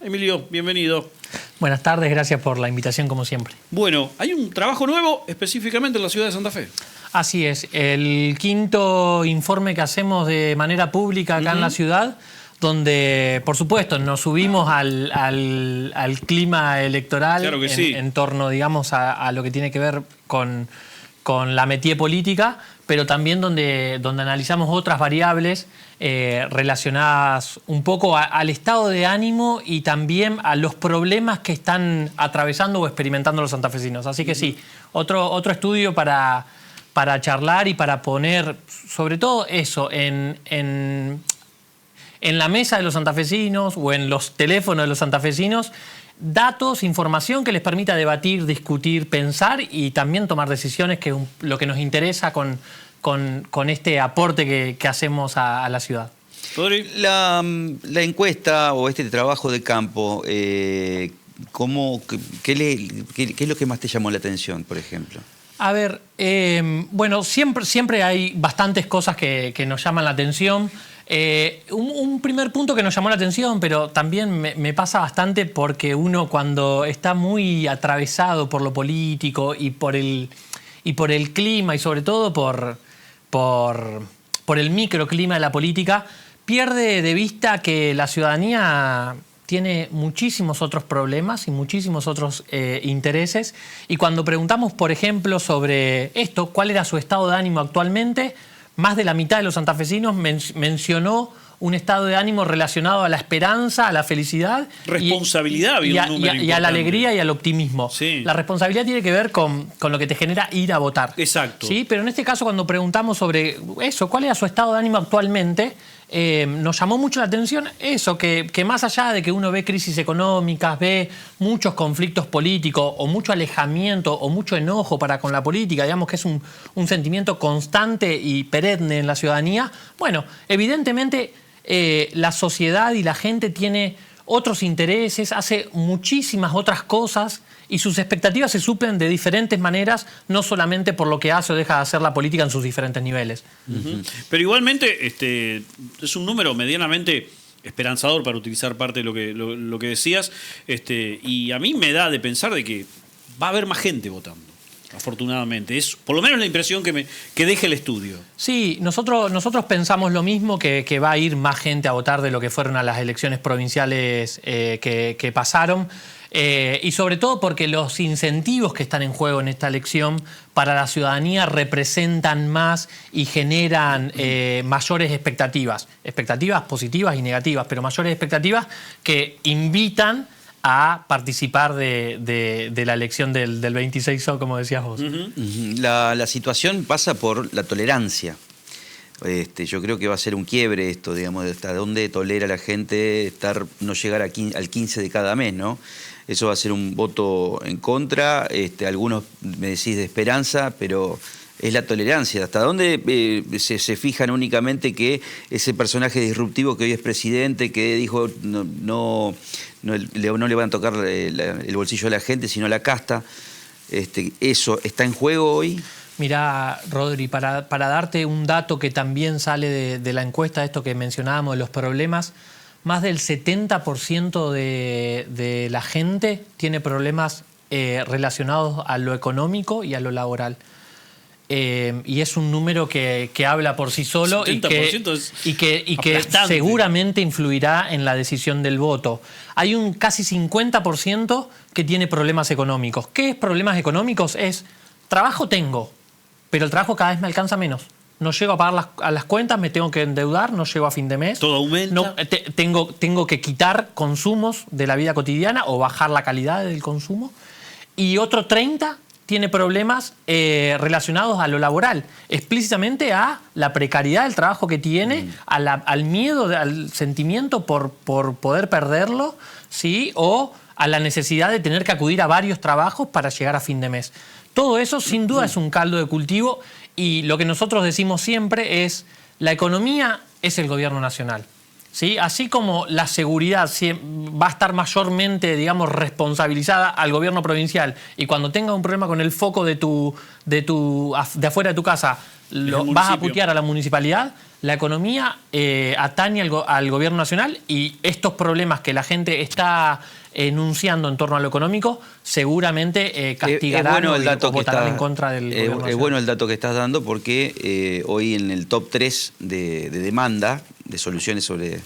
Emilio, bienvenido. Buenas tardes, gracias por la invitación como siempre. Bueno, hay un trabajo nuevo específicamente en la ciudad de Santa Fe. Así es, el quinto informe que hacemos de manera pública acá en la ciudad, donde por supuesto nos subimos al clima electoral, claro que sí, en torno, digamos, a lo que tiene que ver con la métier política, pero también donde analizamos otras variables relacionadas un poco al estado de ánimo y también a los problemas que están atravesando o experimentando los santafesinos. Así que sí, otro estudio para charlar y para poner, sobre todo eso, en la mesa de los santafesinos o en los teléfonos de los santafesinos, datos, información que les permita debatir, discutir, pensar y también tomar decisiones, que es lo que nos interesa con este aporte que hacemos a la ciudad. La encuesta o este trabajo de campo, ¿qué es lo que más te llamó la atención, por ejemplo? A ver, bueno, siempre hay bastantes cosas que nos llaman la atención. Un primer punto que nos llamó la atención, pero también me pasa bastante porque uno cuando está muy atravesado por lo político y por el clima y sobre todo por el microclima de la política, pierde de vista que la ciudadanía tiene muchísimos otros problemas y muchísimos otros intereses. Y cuando preguntamos, por ejemplo, sobre esto, cuál era su estado de ánimo actualmente, más de la mitad de los santafesinos mencionó un estado de ánimo relacionado a la esperanza, a la felicidad. Responsabilidad, y a la alegría y al optimismo. Sí. La responsabilidad tiene que ver con lo que te genera ir a votar. Exacto. ¿Sí? Pero en este caso, cuando preguntamos sobre eso, cuál era su estado de ánimo actualmente, nos llamó mucho la atención eso, que más allá de que uno ve crisis económicas, ve muchos conflictos políticos o mucho alejamiento o mucho enojo para con la política, digamos que es un sentimiento constante y perenne en la ciudadanía, bueno, evidentemente la sociedad y la gente tiene otros intereses, hace muchísimas otras cosas y sus expectativas se suplen de diferentes maneras, no solamente por lo que hace o deja de hacer la política en sus diferentes niveles. Pero igualmente es un número medianamente esperanzador, para utilizar parte de lo que decías, y a mí me da de pensar de que va a haber más gente votando. Afortunadamente, es por lo menos la impresión que deja el estudio. Sí, nosotros pensamos lo mismo, que va a ir más gente a votar de lo que fueron a las elecciones provinciales que pasaron, y sobre todo porque los incentivos que están en juego en esta elección para la ciudadanía representan más y generan mayores expectativas positivas y negativas, pero mayores expectativas que invitan a participar de la elección del 26O, como decías vos. La situación pasa por la tolerancia. Yo creo que va a ser un quiebre esto, digamos, de hasta dónde tolera la gente no llegar al 15 de cada mes, ¿no? Eso va a ser un voto en contra, algunos me decís de esperanza, pero es la tolerancia. ¿Hasta dónde se fijan únicamente que ese personaje disruptivo que hoy es presidente, que dijo no le van a tocar el bolsillo a la gente, sino la casta, eso está en juego hoy? Mirá, Rodri, para darte un dato que también sale de la encuesta, esto que mencionábamos de los problemas, más del 70% de la gente tiene problemas relacionados a lo económico y a lo laboral. Y es un número que habla por sí solo y que seguramente influirá en la decisión del voto. Hay un casi 50% que tiene problemas económicos. ¿Qué es problemas económicos? Es trabajo tengo, pero el trabajo cada vez me alcanza menos. No llego a pagar las cuentas, me tengo que endeudar, no llego a fin de mes. Todo aumenta. No, tengo que quitar consumos de la vida cotidiana o bajar la calidad del consumo. Y otro 30% tiene problemas relacionados a lo laboral, explícitamente a la precariedad del trabajo que tiene, al miedo, al sentimiento por poder perderlo, ¿sí? O a la necesidad de tener que acudir a varios trabajos para llegar a fin de mes. Todo eso sin duda es un caldo de cultivo y lo que nosotros decimos siempre es la economía es el gobierno nacional. ¿Sí? Así como la seguridad va a estar mayormente, digamos, responsabilizada al gobierno provincial y cuando tenga un problema con el foco de afuera de tu casa vas a putear a la municipalidad, La economía atañe al gobierno nacional y estos problemas que la gente está enunciando en torno a lo económico seguramente castigarán o votarán en contra del gobierno nacional. Es bueno el dato que estás dando porque hoy en el top 3 de demanda, de soluciones sobre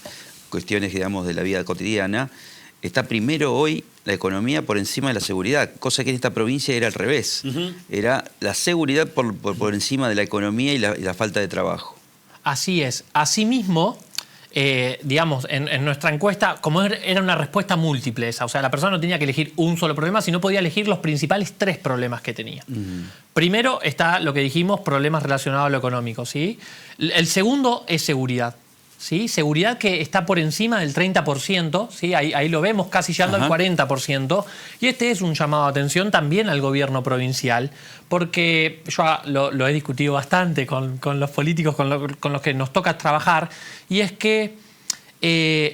cuestiones, digamos, de la vida cotidiana, está primero hoy la economía por encima de la seguridad, cosa que en esta provincia era al revés. Era la seguridad por encima de la economía y la falta de trabajo. Así es. Asimismo, digamos, en nuestra encuesta, como era una respuesta múltiple esa, o sea, la persona no tenía que elegir un solo problema, sino podía elegir los principales 3 problemas que tenía. Primero está lo que dijimos, problemas relacionados a lo económico, ¿sí? El segundo es seguridad. ¿Sí? Seguridad que está por encima del 30%, ¿sí? Ahí lo vemos casi llegando al 40%, y este es un llamado de atención también al gobierno provincial, porque yo lo he discutido bastante con los políticos con los que nos toca trabajar, y es que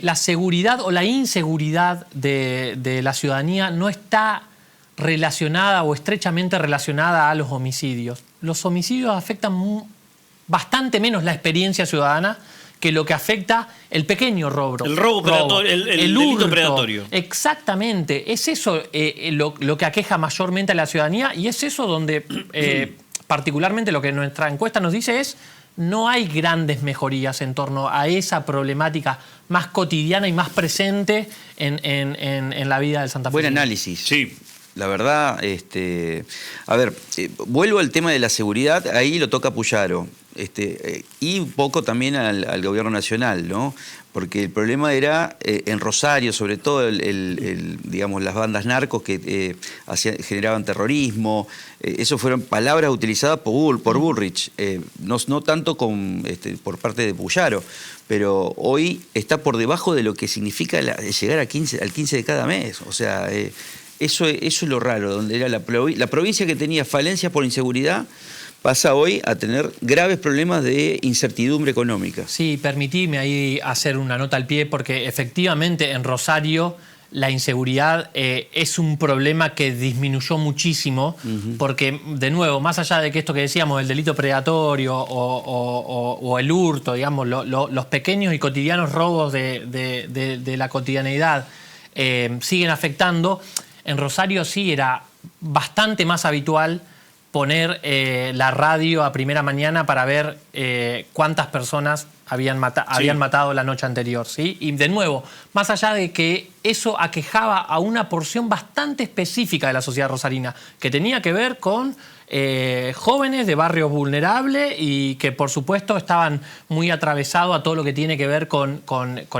la seguridad o la inseguridad de la ciudadanía no está relacionada o estrechamente relacionada a los homicidios. Los homicidios afectan bastante menos la experiencia ciudadana que lo que afecta el pequeño robo. El robo predatorio, el delito predatorio. Exactamente. Es eso lo que aqueja mayormente a la ciudadanía, y es eso donde particularmente lo que nuestra encuesta nos dice es no hay grandes mejorías en torno a esa problemática más cotidiana y más presente en la vida del Santa Fe. Buen análisis. Sí. La verdad, a ver, vuelvo al tema de la seguridad, ahí lo toca Puyaro, y un poco también al gobierno nacional, ¿no? Porque el problema era en Rosario, sobre todo, digamos, las bandas narcos que generaban terrorismo. Eso fueron palabras utilizadas por Bullrich, no tanto por parte de Puyaro, pero hoy está por debajo de lo que significa llegar al 15 de cada mes. O sea, eso es lo raro, donde era la provincia que tenía falencias por inseguridad, pasa hoy a tener graves problemas de incertidumbre económica. Sí, permitime ahí hacer una nota al pie, porque efectivamente en Rosario la inseguridad es un problema que disminuyó muchísimo, porque, de nuevo, más allá de que esto que decíamos, el delito predatorio o el hurto, digamos, los pequeños y cotidianos robos de la cotidianeidad siguen afectando, en Rosario sí era bastante más habitual poner la radio a primera mañana para ver cuántas personas habían matado la noche anterior, ¿sí? Y de nuevo, más allá de que eso aquejaba a una porción bastante específica de la sociedad rosarina, que tenía que ver con jóvenes de barrios vulnerables y que, por supuesto, estaban muy atravesados a todo lo que tiene que ver con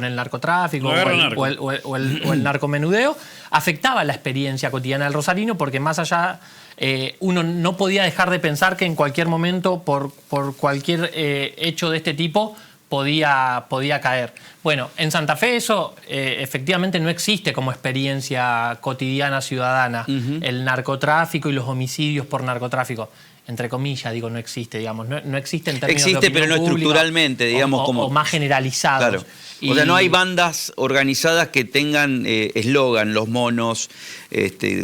el narcotráfico o el narcomenudeo, afectaba la experiencia cotidiana del rosarino, porque más allá... uno no podía dejar de pensar que en cualquier momento, por cualquier hecho de este tipo, podía caer. Bueno, en Santa Fe eso efectivamente no existe como experiencia cotidiana ciudadana. El narcotráfico y los homicidios por narcotráfico, entre comillas, digo, no existe, digamos. No existe en términos existe, de pero no pública, estructuralmente, digamos. o más generalizados. Claro. O sea, no hay bandas organizadas que tengan eslogan, los monos,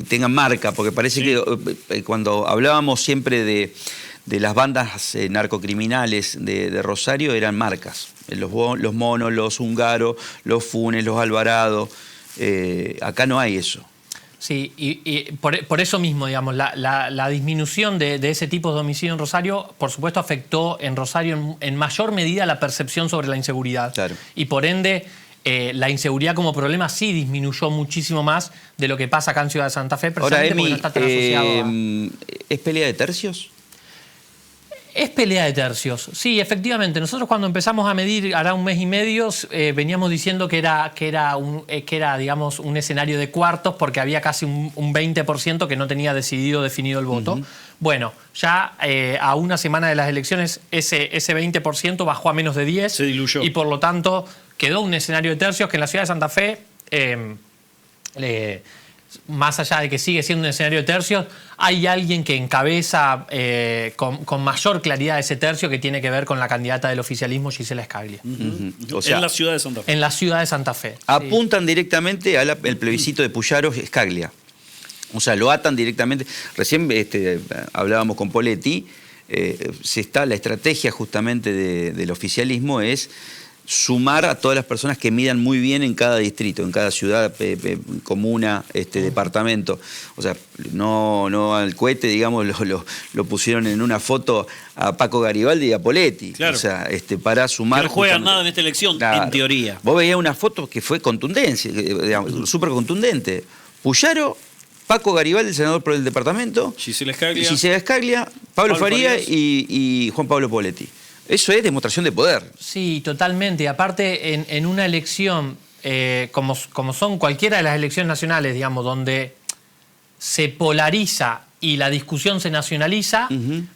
tengan marca, porque parece que cuando hablábamos siempre de las bandas narcocriminales de Rosario eran marcas. Los monos, los húngaros, los Funes, los Alvarado. Acá no hay eso. Sí, y por eso mismo, digamos, la disminución de ese tipo de homicidio en Rosario, por supuesto, afectó en Rosario en mayor medida la percepción sobre la inseguridad. Claro. Y por ende, la inseguridad como problema sí disminuyó muchísimo más de lo que pasa acá en Ciudad de Santa Fe, precisamente ahora, Emi, porque no está tan asociado ¿es pelea de tercios? Es pelea de tercios, sí, efectivamente. Nosotros cuando empezamos a medir, hará un mes y medio, veníamos diciendo que era, digamos, un escenario de cuartos, porque había casi un 20% que no tenía definido el voto. Bueno, ya a una semana de las elecciones ese 20% bajó a menos de 10. Se diluyó. Y por lo tanto quedó un escenario de tercios que en la ciudad de Santa Fe... más allá de que sigue siendo un escenario de tercios, hay alguien que encabeza con mayor claridad ese tercio, que tiene que ver con la candidata del oficialismo, Gisela Scaglia. O sea, en la ciudad de Santa Fe. En la ciudad de Santa Fe. Apuntan directamente al plebiscito de Puyaro Scaglia. O sea, lo atan directamente. Recién hablábamos con Poletti. la estrategia justamente del oficialismo es sumar a todas las personas que midan muy bien en cada distrito, en cada ciudad, comuna, departamento. O sea, no al cohete, digamos, lo pusieron en una foto a Paco Garibaldi y a Poletti. Claro. O sea, para sumar... Que no juegan nada en esta elección, Claro. en teoría. Vos veías una foto que fue contundencia, súper contundente. Puyaro, Paco Garibaldi, el senador por el departamento, Gisela Scaglia. Gisela Scaglia, Pablo Faría Farías. y Juan Pablo Poletti. Eso es demostración de poder. Sí, totalmente. Aparte, en una elección, como son cualquiera de las elecciones nacionales, digamos, donde se polariza y la discusión se nacionaliza,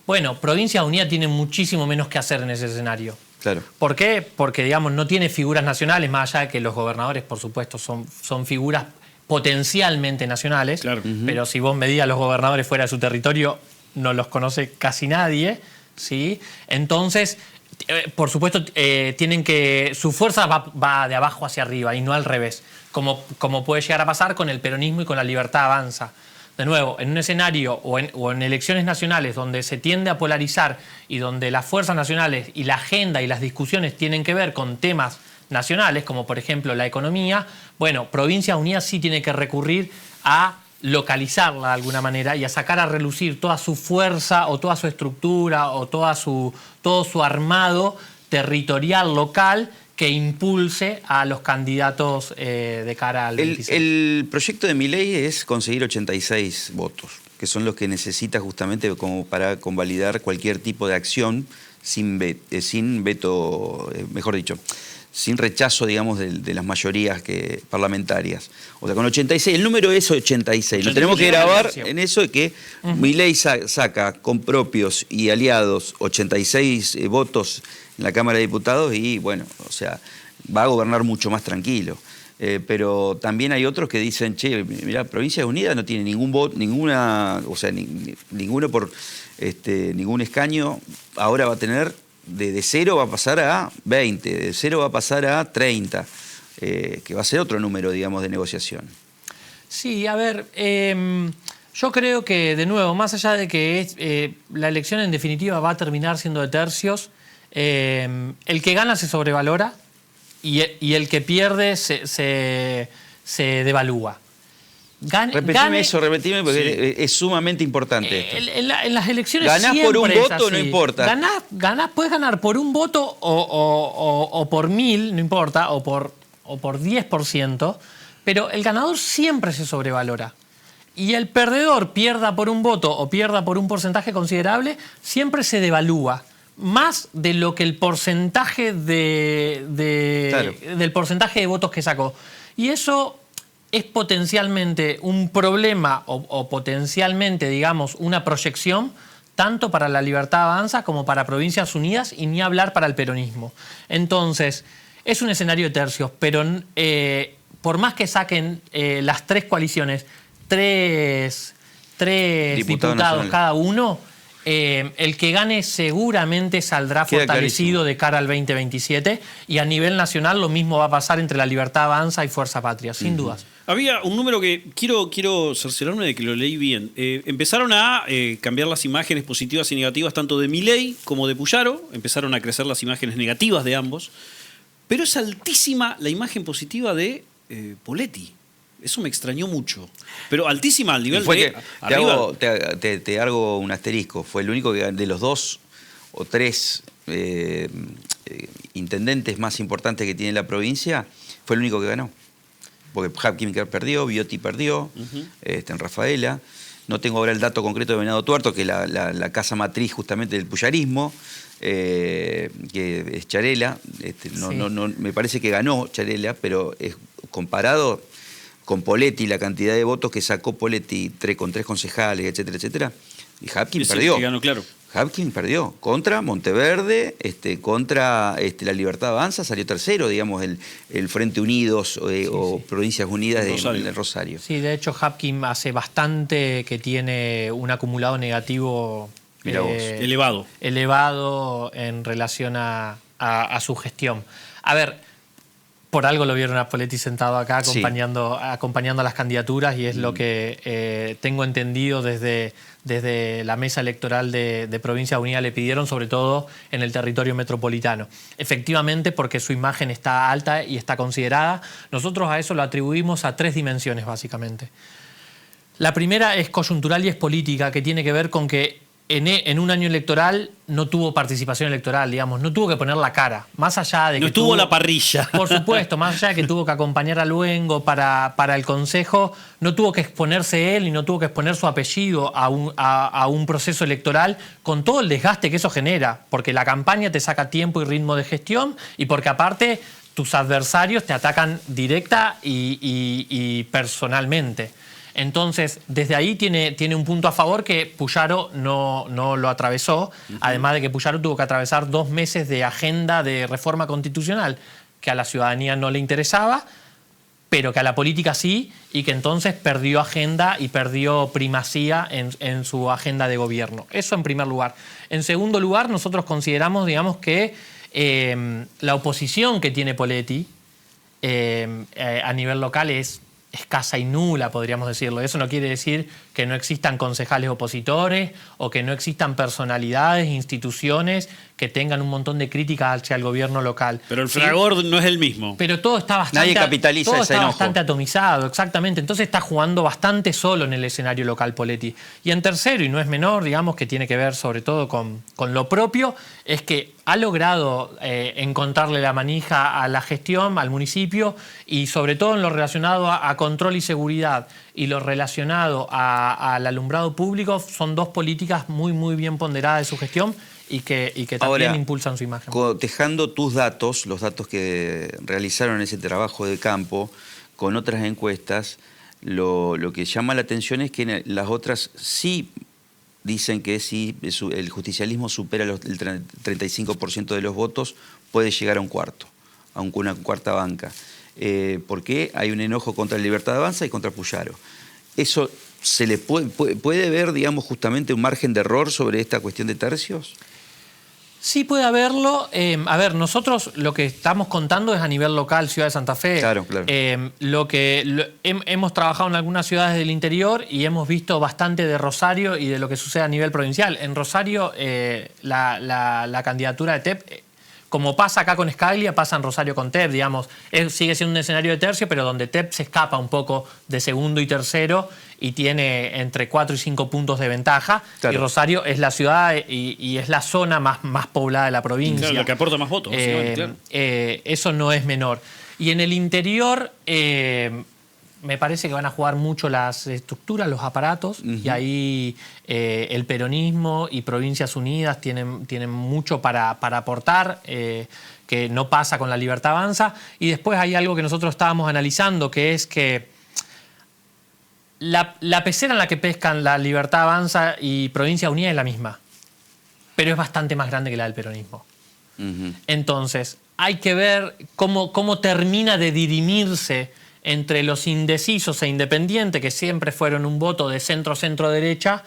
bueno, Provincias Unidas tiene muchísimo menos que hacer en ese escenario. Claro. ¿Por qué? Porque, digamos, no tiene figuras nacionales, más allá de que los gobernadores, por supuesto, son figuras potencialmente nacionales, Claro. pero si vos medías a los gobernadores fuera de su territorio, no los conoce casi nadie, ¿sí? Entonces, por supuesto, tienen que... Su fuerza va de abajo hacia arriba y no al revés, como puede llegar a pasar con el peronismo y con la Libertad Avanza. De nuevo, en un escenario o en elecciones nacionales donde se tiende a polarizar y donde las fuerzas nacionales y la agenda y las discusiones tienen que ver con temas nacionales, como por ejemplo la economía, bueno, Provincias Unidas sí tiene que recurrir a localizarla de alguna manera y a sacar a relucir toda su fuerza o toda su estructura o todo su armado territorial local que impulse a los candidatos de cara al 26. El proyecto de Milei es conseguir 86 votos, que son los que necesita justamente como para convalidar cualquier tipo de acción sin veto, mejor dicho, sin rechazo, digamos, de las mayorías parlamentarias. O sea, con 86, el número es 86. Nos tenemos que grabar en eso de que Milei saca con propios y aliados 86 votos en la Cámara de Diputados y, bueno, o sea, va a gobernar mucho más tranquilo. Pero también hay otros que dicen, che, mirá, Provincias Unidas no tiene ningún voto, ninguno por ningún escaño, ahora va a tener... De 0 va a pasar a 20, de 0 va a pasar a 30, que va a ser otro número, digamos, de negociación. Sí, a ver, yo creo que, de nuevo, más allá de que la elección en definitiva va a terminar siendo de tercios, el que gana se sobrevalora y el que pierde se devalúa. Repetime porque es sumamente importante esto. En las elecciones ¿ganás por un siempre es voto? así. No importa. Puedes ganar por un voto o por 1000, no importa, o por 10%, pero el ganador siempre se sobrevalora. Y el perdedor, pierda por un voto o pierda por un porcentaje considerable, siempre se devalúa. Más de lo que el porcentaje del porcentaje de votos que sacó. Y eso es potencialmente un problema o potencialmente, digamos, una proyección tanto para la Libertad Avanza como para Provincias Unidas y ni hablar para el peronismo. Entonces, es un escenario de tercios, pero por más que saquen las tres coaliciones, tres diputados cada uno, el que gane seguramente saldrá fortalecido de cara al 2027 y a nivel nacional lo mismo va a pasar entre la Libertad Avanza y Fuerza Patria, sin dudas. Había un número que quiero cerciorarme de que lo leí bien. Empezaron a cambiar las imágenes positivas y negativas tanto de Milei como de Puyaro. Empezaron a crecer las imágenes negativas de ambos. Pero es altísima la imagen positiva de Poletti. Eso me extrañó mucho. Pero altísima al nivel de... Te hago un asterisco. Fue el único que de los 2 o 3 intendentes más importantes que tiene la provincia, fue el único que ganó. Porque Hapkin perdió, Viotti perdió, en Rafaela. No tengo ahora el dato concreto de Venado Tuerto, que es la casa matriz justamente del puyarismo, que es Charela. Me parece que ganó Charela, pero comparado con Poletti, la cantidad de votos que sacó Poletti con 3 concejales, etcétera, etcétera, y Hapkin perdió. Que ganó, claro. Hapkin perdió contra Monteverde, contra la Libertad Avanza, salió tercero, digamos, el Frente Unidos o Provincias Unidas de Rosario. Sí, de hecho Hapkin hace bastante que tiene un acumulado negativo elevado en relación a su gestión. A ver, Por algo lo vieron a Poletti sentado acá Sí. acompañando a las candidaturas y es lo que tengo entendido desde la mesa electoral de Provincia Unida le pidieron, sobre todo en el territorio metropolitano. Efectivamente, porque su imagen está alta y está considerada. Nosotros a eso lo atribuimos a 3 dimensiones, básicamente. La primera es coyuntural y es política, que tiene que ver con que en un año electoral no tuvo participación electoral, digamos, no tuvo que poner la cara. Más allá de que No estuvo la parrilla. Por supuesto, más allá de que tuvo que acompañar a Luengo para el Consejo, no tuvo que exponerse él y no tuvo que exponer su apellido a un proceso electoral con todo el desgaste que eso genera, porque la campaña te saca tiempo y ritmo de gestión y porque aparte tus adversarios te atacan directa y personalmente. Entonces, desde ahí tiene un punto a favor que Puyaro no lo atravesó, además de que Puyaro tuvo que atravesar 2 meses de agenda de reforma constitucional que a la ciudadanía no le interesaba, pero que a la política sí, y que entonces perdió agenda y perdió primacía en su agenda de gobierno. Eso en primer lugar. En segundo lugar, nosotros consideramos, digamos, que la oposición que tiene Poletti a nivel local es escasa y nula, podríamos decirlo. Eso no quiere decir que no existan concejales opositores o que no existan personalidades, instituciones que tengan un montón de críticas hacia el gobierno local. Pero el ¿sí? fragor no es el mismo. Pero todo está bastante, Nadie capitaliza todo ese está enojo. bastante atomizado, exactamente. Entonces está jugando bastante solo en el escenario local Poletti. Y en tercero, y no es menor, digamos, que tiene que ver sobre todo con lo propio, es que ha logrado encontrarle la manija a la gestión, al municipio, y sobre todo en lo relacionado a control y seguridad y lo relacionado al alumbrado público, son 2 políticas muy, muy bien ponderadas de su gestión y que también Ahora, impulsan su imagen. Cotejando tus datos, los datos que realizaron ese trabajo de campo, con otras encuestas, lo que llama la atención es que las otras sí dicen que si el justicialismo supera el 35% de los votos, puede llegar a un cuarto, a una cuarta banca. Porque hay un enojo contra la Libertad Avanza y contra Puyaro. ¿Eso se le puede ver, digamos, justamente un margen de error sobre esta cuestión de tercios? Sí puede haberlo. A ver, nosotros lo que estamos contando es a nivel local, Ciudad de Santa Fe. Claro, claro. Hemos trabajado en algunas ciudades del interior y hemos visto bastante de Rosario y de lo que sucede a nivel provincial. En Rosario, la candidatura de TEP, como pasa acá con Escaglia, pasa en Rosario con TEP, digamos. Sigue siendo un escenario de tercio, pero donde TEP se escapa un poco de segundo y tercero y tiene entre 4 y 5 puntos de ventaja. Claro. Y Rosario es la ciudad y es la zona más poblada de la provincia. Claro, la que aporta más votos. básicamente, claro. Eso no es menor. Y en el interior me parece que van a jugar mucho las estructuras, los aparatos, y ahí el peronismo y Provincias Unidas tienen mucho para aportar, que no pasa con la Libertad Avanza. Y después hay algo que nosotros estábamos analizando, que es que la pecera en la que pescan la Libertad Avanza y Provincia Unida es la misma, pero es bastante más grande que la del peronismo. Entonces, hay que ver cómo termina de dirimirse entre los indecisos e independientes, que siempre fueron un voto de centro-centro-derecha,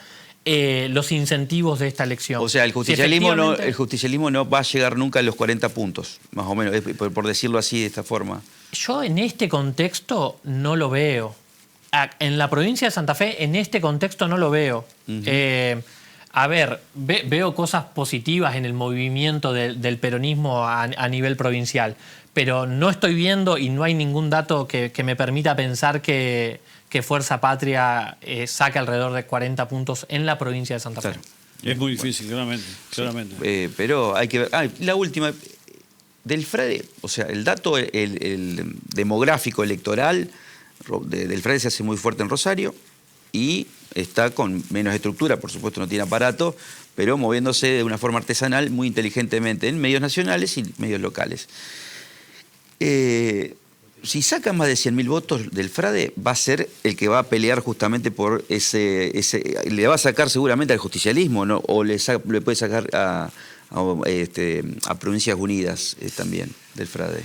los incentivos de esta elección. O sea, el Si justicialismo, efectivamente- el justicialismo no va a llegar nunca a los 40 puntos, más o menos, por decirlo así, de esta forma. Yo en este contexto no lo veo. En la provincia de Santa Fe, en este contexto no lo veo. A ver, veo cosas positivas en el movimiento del peronismo a nivel provincial, pero no estoy viendo y no hay ningún dato que me permita pensar que Fuerza Patria saque alrededor de 40 puntos en la provincia de Santa Fe. Claro. Es muy difícil, claramente. Pero hay que ver. La última, del FRADE, o sea, el dato el demográfico electoral del FRADE se hace muy fuerte en Rosario y está con menos estructura, por supuesto no tiene aparato, pero moviéndose de una forma artesanal muy inteligentemente en medios nacionales y medios locales. Si saca más de 100.000 votos del FRADE, va a ser el que va a pelear justamente por ese le va a sacar seguramente al justicialismo, ¿no? O le puede sacar a Provincias Unidas también del FRADE.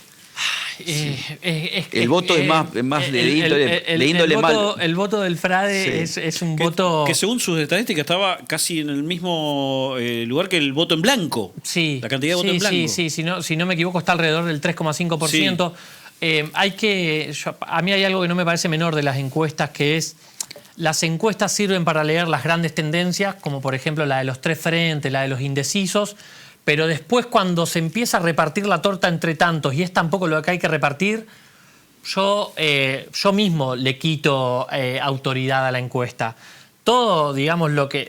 El voto es más de índole mal. El voto del FRADE es un voto... Que según sus estadísticas estaba casi en el mismo lugar que el voto en blanco. Sí, La cantidad de voto en blanco. Sí, si no me equivoco está alrededor del 3,5%. A mí hay algo que no me parece menor de las encuestas, que es las encuestas sirven para leer las grandes tendencias, como por ejemplo la de los tres frentes, la de los indecisos, pero después cuando se empieza a repartir la torta entre tantos y es tampoco lo que hay que repartir, yo mismo le quito autoridad a la encuesta. Todo, digamos, lo que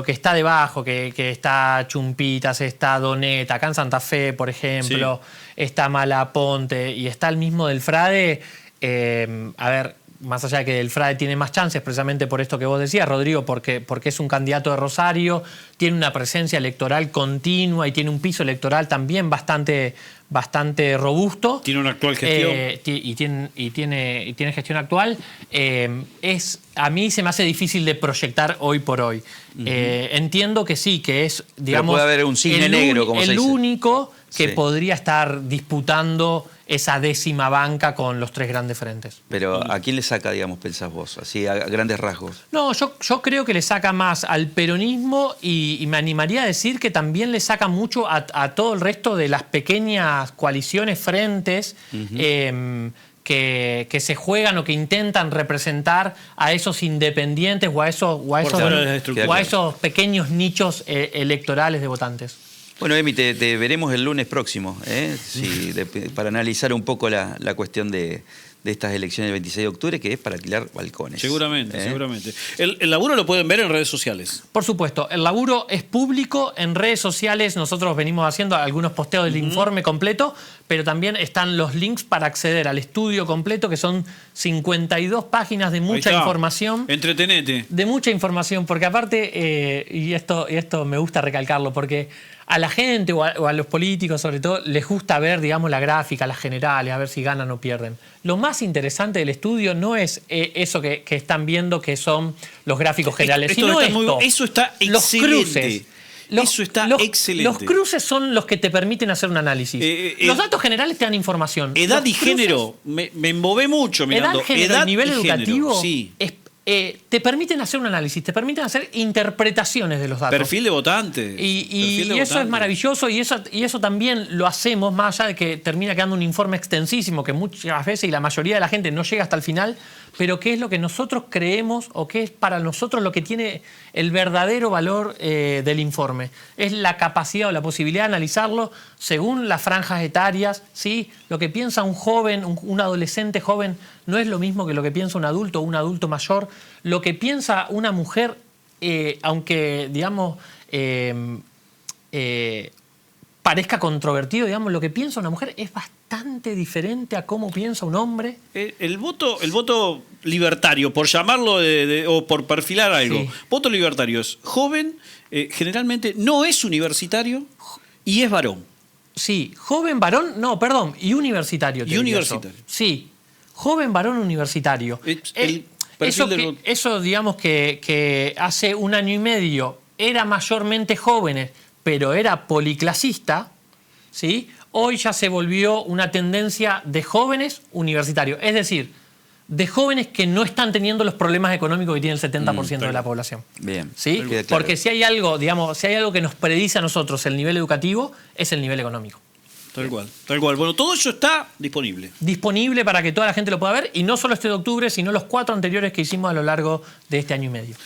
está debajo, que está Chumpitas, está Doneta, acá en Santa Fe, por ejemplo, está Malaponte y está el mismo Delfrade, a ver, más allá de que Delfrade tiene más chances, precisamente por esto que vos decías, Rodrigo, porque es un candidato de Rosario, tiene una presencia electoral continua y tiene un piso electoral también bastante robusto. Tiene una actual gestión. Y tiene gestión actual. A mí se me hace difícil de proyectar hoy por hoy. Entiendo que sí, que es, digamos, pero puede haber un cisne negro, como se dice. El único que Sí. podría estar disputando esa décima banca con los tres grandes frentes. Pero ¿a quién le saca, digamos, pensás vos? Así, a grandes rasgos. No, yo creo que le saca más al peronismo y me animaría a decir que también le saca mucho a todo el resto de las pequeñas coaliciones, frentes, que se juegan o que intentan representar a esos independientes o a esos pequeños nichos electorales de votantes. Bueno, Emi, te veremos el lunes próximo, para analizar un poco la cuestión de estas elecciones del 26 de octubre, que es para alquilar balcones. Seguramente, seguramente. El laburo lo pueden ver en redes sociales. Por supuesto, el laburo es público en redes sociales. Nosotros venimos haciendo algunos posteos del informe completo, pero también están los links para acceder al estudio completo, que son 52 páginas de mucha información. Entretenete. De mucha información, porque aparte, y esto me gusta recalcarlo, porque a la gente o a los políticos sobre todo les gusta ver, digamos, la gráfica, las generales, a ver si ganan o pierden. Lo más interesante del estudio no es eso que están viendo, que son los gráficos generales, sino eso está excelente. Los cruces. Eso está excelente. Los cruces son los que te permiten hacer un análisis. Los datos generales te dan información. Edad y género. Me embobé mucho mirando. Edad y nivel educativo sí. te permiten hacer un análisis, te permiten hacer interpretaciones de los datos. Perfil de votante. Y eso es maravilloso y eso también lo hacemos, más allá de que termina quedando un informe extensísimo que muchas veces y la mayoría de la gente no llega hasta el final, pero qué es lo que nosotros creemos o qué es para nosotros lo que tiene el verdadero valor del informe. Es la capacidad o la posibilidad de analizarlo según las franjas etarias, ¿sí? Lo que piensa un joven, un adolescente joven, no es lo mismo que lo que piensa un adulto mayor. Lo que piensa una mujer, aunque, digamos, parezca controvertido, digamos, lo que piensa una mujer es bastante diferente a cómo piensa un hombre. El voto libertario, por llamarlo o por perfilar algo, Sí. Voto libertario es joven, generalmente no es universitario y es varón. Sí, joven, varón, no, perdón, y universitario. Y universitario. Sí, joven, varón, universitario. Eso, digamos, que hace un año y medio era mayormente jóvenes, pero era policlasista, ¿sí? Hoy ya se volvió una tendencia de jóvenes universitarios. Es decir, de jóvenes que no están teniendo los problemas económicos que tiene el 70% de la población. Bien. ¿Sí? Claro. Porque si hay algo, digamos, si hay algo que nos predice a nosotros el nivel educativo, es el nivel económico. Tal cual, tal cual. Bueno, todo eso está disponible. Disponible para que toda la gente lo pueda ver, y no solo este de octubre, sino los 4 anteriores que hicimos a lo largo de este año y medio.